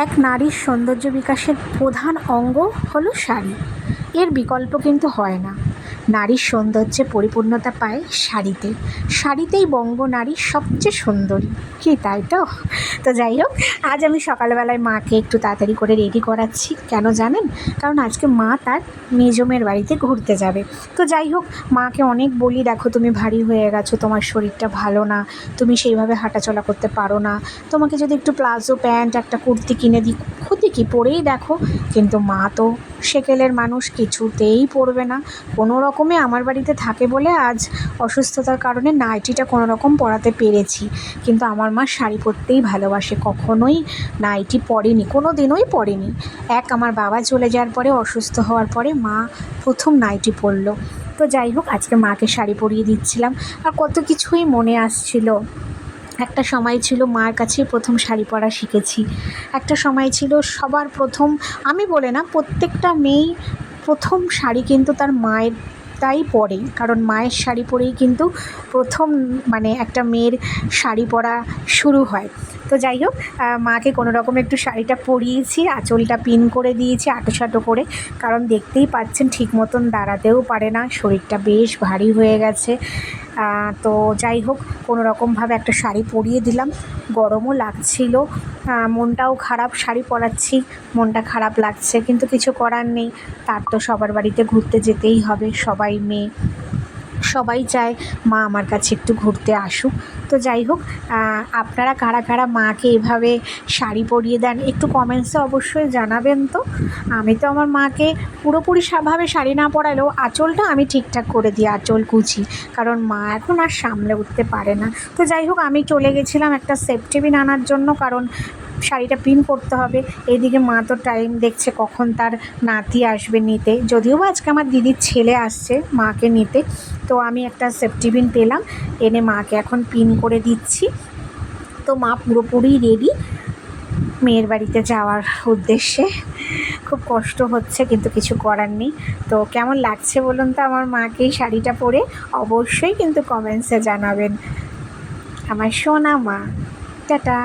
এক নারীর সৌন্দর্য বিকাশের প্রধান অঙ্গ হলো শাড়ি। এর বিকল্প কিন্তু হয় না। নারীর সৌন্দর্যে পরিপূর্ণতা পায় শাড়িতে। শাড়িতেই বঙ্গনারী সবচেয়ে সুন্দরী। কি তাই তো? তো যাই হোক, আজ আমি সকালবেলায় মাকে একটু তাড়াতাড়ি করে রেডি করাচ্ছি। কেন জানেন? কারণ আজকে মা তার মেজমের বাড়িতে ঘুরতে যাবে। তো যাই হোক, মাকে অনেক বলি, দেখো তুমি ভারী হয়ে গেছো, তোমার শরীরটা ভালো না, তুমি সেইভাবে হাঁটাচলা করতে পারো না, তোমাকে যদি একটু প্লাজো প্যান্ট একটা কুর্তি কিনে দিই, ক্ষতি কি, পরেই দেখো। কিন্তু মা তো সেকেলের মানুষ, কিছুতেই পরবে না। কোনো রকমে আমার বাড়িতে থাকে বলে আজ অসুস্থতার কারণে নাইটিটা কোনো রকম পরাতে পেরেছি। কিন্তু আমার মা শাড়ি পরতেই ভালোবাসে, কখনোই নাইটি পরেনি, কোনো দিনই পরেনি। আমার বাবা চলে যাওয়ার পরে, অসুস্থ হওয়ার পরে মা প্রথম নাইটি পরলো। তো যাই হোক, আজকে মাকে শাড়ি পরিয়ে দিচ্ছিলাম। আর কত কিছুই মনে আসছিল। একটা সময় ছিল মার কাছেই প্রথম শাড়ি পরা শিখেছি। একটা সময় ছিল সবার প্রথম, আমি বলে না, প্রত্যেকটা মেয়েই প্রথম শাড়ি কিন্তু তার মায়ের তাই পরে, কারণ মায়ের শাড়ি পরেই কিন্তু প্রথম একটা মেয়ের শাড়ি পরা শুরু হয়। তো যাই হোক, মাকে কোনো রকম একটু শাড়িটা পরিয়েছি, আঁচলটা পিন করে দিয়েছি আঁটোসাঁটো করে, কারণ দেখতেই পাচ্ছেন ঠিক মতন দাঁড়াতেও পারে না, শরীরটা বেশ ভারী হয়ে গেছে। তো যাই হোক, কোনো রকমভাবে একটা শাড়ি পরিয়ে দিলাম। গরমও লাগছিল, মনটাও খারাপ, শাড়ি পরাচ্ছি, মনটা খারাপ লাগছে, কিন্তু কিছু করার নেই। তার তো সবার বাড়িতে ঘুরতে যেতেই হবে, সবাই মেয়ে, সবাই চায় মা আমার কাছে একটু ঘুরতে আসুক। তো যাই হোক, আপনারা কারা কারা মাকে এভাবে শাড়ি পরিয়ে দেন একটু কমেন্টসে অবশ্যই জানাবেন। তো আমি তো আমার মাকে পুরোপুরি ভাবে শাড়ি না পরালেও আঁচলটা আমি ঠিকঠাক করে দিই, আঁচল কুচি, কারণ মা এখন আর সামলে উঠতে পারে না। তো যাই হোক, আমি চলে গেছিলাম একটা সেফটি পিন আনার জন্য, কারণ শাড়িটা পিন করতে হবে। এইদিকে মা তো টাইম দেখছে কখন তার নাতি আসবে নিতে, যদিও বা আজকে আমার দিদির ছেলে আসছে মাকে নিতে। তো আমি একটা সেফটি পিন পেলাম, এনে মাকে এখন পিন করে দিচ্ছি। তো মা পুরোপুরি রেডি মেয়ের বাড়িতে যাওয়ার উদ্দেশ্যে। খুব কষ্ট হচ্ছে, কিন্তু কিছু করার নেই। তো কেমন লাগছে বলুন তো আমার মাকে এই শাড়িটা পরে? অবশ্যই কিন্তু কমেন্টসে জানাবেন। আমার সোনা মা। টাটা।